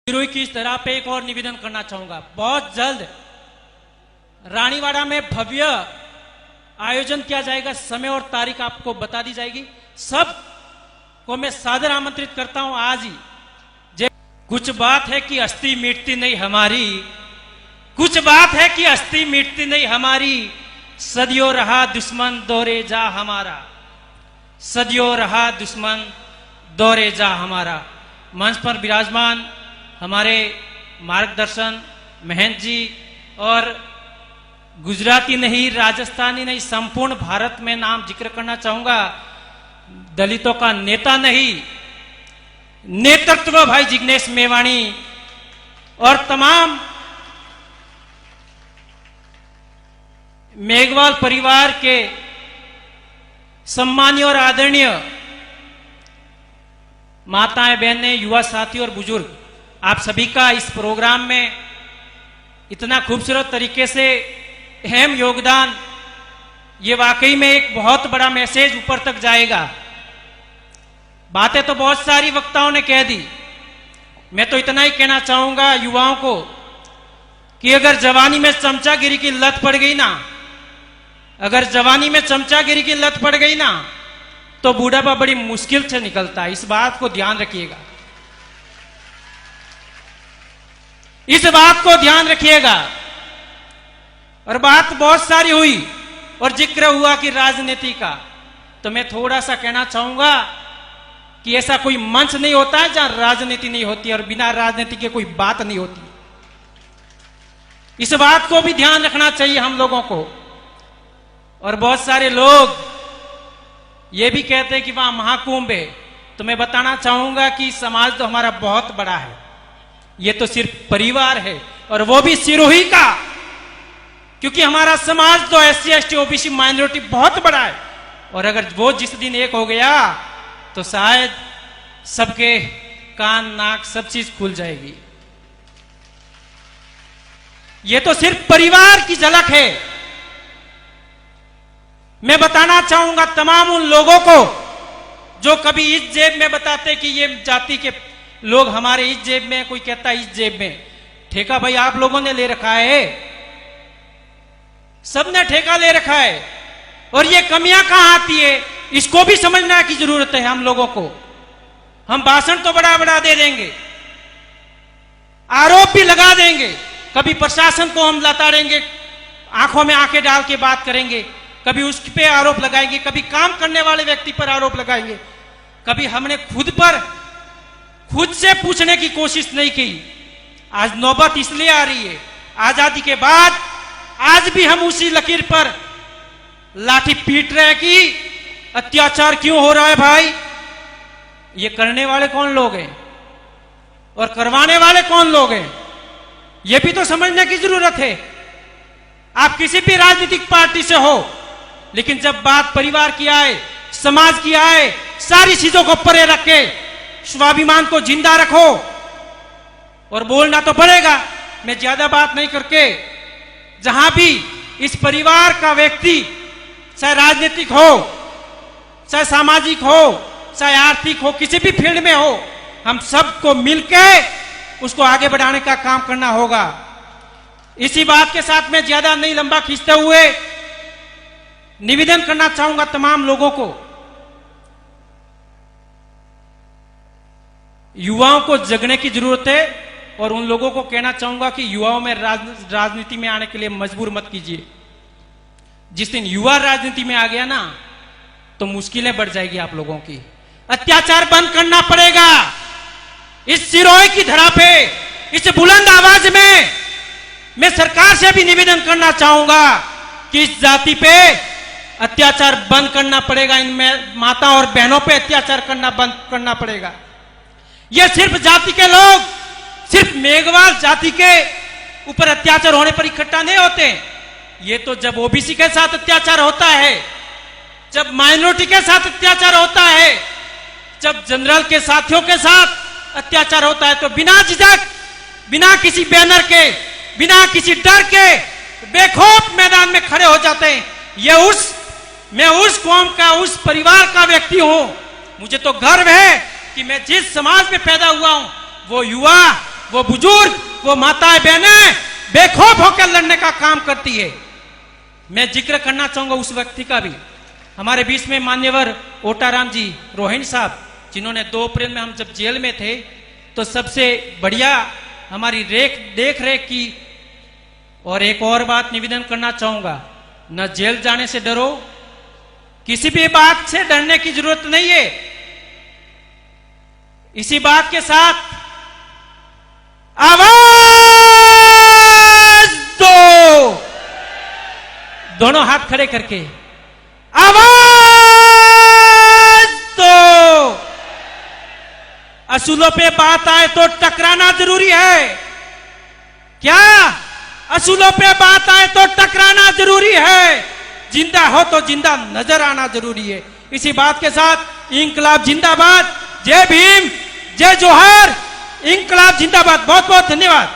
सिरोही की इस तरह पे एक और निवेदन करना चाहूंगा। बहुत जल्द रानीवाड़ा में भव्य आयोजन किया जाएगा। समय और तारीख आपको बता दी जाएगी। सब को मैं सादर आमंत्रित करता हूं आज ही। कुछ बात है कि अस्थि मिटती नहीं हमारी, कुछ बात है कि अस्थि मिटती नहीं हमारी, सदियों रहा दुश्मन दौरे जा हमारा, सदियों रहा दुश्मन दौरे जा हमारा। मंच पर विराजमान हमारे मार्गदर्शन महंत जी और गुजराती नहीं, राजस्थानी नहीं, संपूर्ण भारत में नाम जिक्र करना चाहूंगा। दलितों का नेता नहीं, नेतृत्व भाई जिग्नेश मेवाणी और तमाम मेघवाल परिवार के सम्मानीय और आदरणीय माताएं, बहनें, युवा साथी और बुजुर्ग, आप सभी का इस प्रोग्राम में इतना खूबसूरत तरीके से अहम योगदान, ये वाकई में एक बहुत बड़ा मैसेज ऊपर तक जाएगा। बातें तो बहुत सारी वक्ताओं ने कह दी, मैं तो इतना ही कहना चाहूंगा युवाओं को कि अगर जवानी में चमचागिरी की लत पड़ गई ना, अगर जवानी में चमचागिरी की लत पड़ गई ना, तो बूढ़ापा बड़ी मुश्किल से निकलता है। इस बात को ध्यान रखिएगा, इस बात को ध्यान रखिएगा। और बात बहुत सारी हुई और जिक्र हुआ कि राजनीति का, तो मैं थोड़ा सा कहना चाहूंगा कि ऐसा कोई मंच नहीं होता है जहां राजनीति नहीं होती और बिना राजनीति के कोई बात नहीं होती। इस बात को भी ध्यान रखना चाहिए हम लोगों को। और बहुत सारे लोग ये भी कहते हैं कि वहां महाकुंभ है, तो मैं बताना चाहूंगा कि समाज तो हमारा बहुत बड़ा है, ये तो सिर्फ परिवार है और वो भी सिरोही का, क्योंकि हमारा समाज तो SC ST OBC माइनॉरिटी बहुत बड़ा है। और अगर वो जिस दिन एक हो गया तो शायद सबके कान नाक सब चीज खुल जाएगी। ये तो सिर्फ परिवार की झलक है। मैं बताना चाहूंगा तमाम उन लोगों को जो कभी इस जेब में बताते कि ये जाति के लोग हमारे इस जेब में, कोई कहता है इस जेब में। ठेका भाई आप लोगों ने ले रखा है, सबने ठेका ले रखा है। और ये कमियां कहां आती है, इसको भी समझना की जरूरत है हम लोगों को। हम भाषण तो बड़ा बड़ा दे देंगे, आरोप भी लगा देंगे, कभी प्रशासन को हम लताड़ेंगे, आंखों में आंखें डाल के बात करेंगे, कभी उस पे आरोप लगाएंगे, कभी काम करने वाले व्यक्ति पर आरोप लगाएंगे, कभी हमने खुद से पूछने की कोशिश नहीं की। आज नौबत इसलिए आ रही है, आजादी के बाद आज भी हम उसी लकीर पर लाठी पीट रहे हैं कि अत्याचार क्यों हो रहा है। भाई ये करने वाले कौन लोग हैं और करवाने वाले कौन लोग हैं, ये भी तो समझने की जरूरत है। आप किसी भी राजनीतिक पार्टी से हो, लेकिन जब बात परिवार की आए, समाज की आए, सारी चीजों को परे रख के स्वाभिमान को जिंदा रखो और बोलना तो पड़ेगा। मैं ज्यादा बात नहीं करके, जहां भी इस परिवार का व्यक्ति, चाहे राजनीतिक हो, चाहे सामाजिक हो, चाहे आर्थिक हो, किसी भी फील्ड में हो, हम सबको मिलके उसको आगे बढ़ाने का काम करना होगा। इसी बात के साथ मैं ज्यादा नहीं लंबा खींचते हुए निवेदन करना चाहूंगा तमाम लोगों को, युवाओं को जगने की जरूरत है। और उन लोगों को कहना चाहूंगा कि युवाओं में राजनीति में आने के लिए मजबूर मत कीजिए। जिस दिन युवा राजनीति में आ गया ना, तो मुश्किलें बढ़ जाएगी आप लोगों की। अत्याचार बंद करना पड़ेगा। इस सिरोही की धरा पे, इस बुलंद आवाज में मैं सरकार से भी निवेदन करना चाहूंगा कि इस जाति पे अत्याचार बंद करना पड़ेगा। इन माता और बहनों पे अत्याचार करना बंद करना पड़ेगा। ये सिर्फ जाति के लोग, सिर्फ मेघवाल जाति के ऊपर अत्याचार होने पर इकट्ठा नहीं होते। ये तो जब OBC के साथ अत्याचार होता है, जब माइनॉरिटी के साथ अत्याचार होता है, जब जनरल के साथियों के साथ अत्याचार होता है, तो बिना झिझक, बिना किसी बैनर के, बिना किसी डर के बेखौफ मैदान में खड़े हो जाते हैं। मैं उस कौम का, उस परिवार का व्यक्ति हूं। मुझे तो गर्व है कि मैं जिस समाज में पैदा हुआ हूं, वो युवा वो बुजुर्ग, वो माताएं बहनें बेखौफ होकर लड़ने का काम करती है। मैं जिक्र करना चाहूंगा उस व्यक्ति का भी, हमारे बीच में मान्यवर ओटाराम जी रोहिणी साहब, जिन्होंने 2 अप्रैल में हम जब जेल में थे तो सबसे बढ़िया हमारी देख रेख की। और एक और बात निवेदन करना चाहूंगा, न जेल जाने से डरो, किसी भी बात से डरने की जरूरत नहीं है। इसी बात के साथ आवाज दो, दोनों हाथ खड़े करके आवाज दो। असूलों पे बात आए तो टकराना जरूरी है क्या? असूलों पे बात आए तो टकराना जरूरी है। जिंदा हो तो जिंदा नजर आना जरूरी है। इसी बात के साथ इंकलाब जिंदाबाद, जय भीम, जय जोहर, इंकलाब जिंदाबाद। बहुत बहुत धन्यवाद।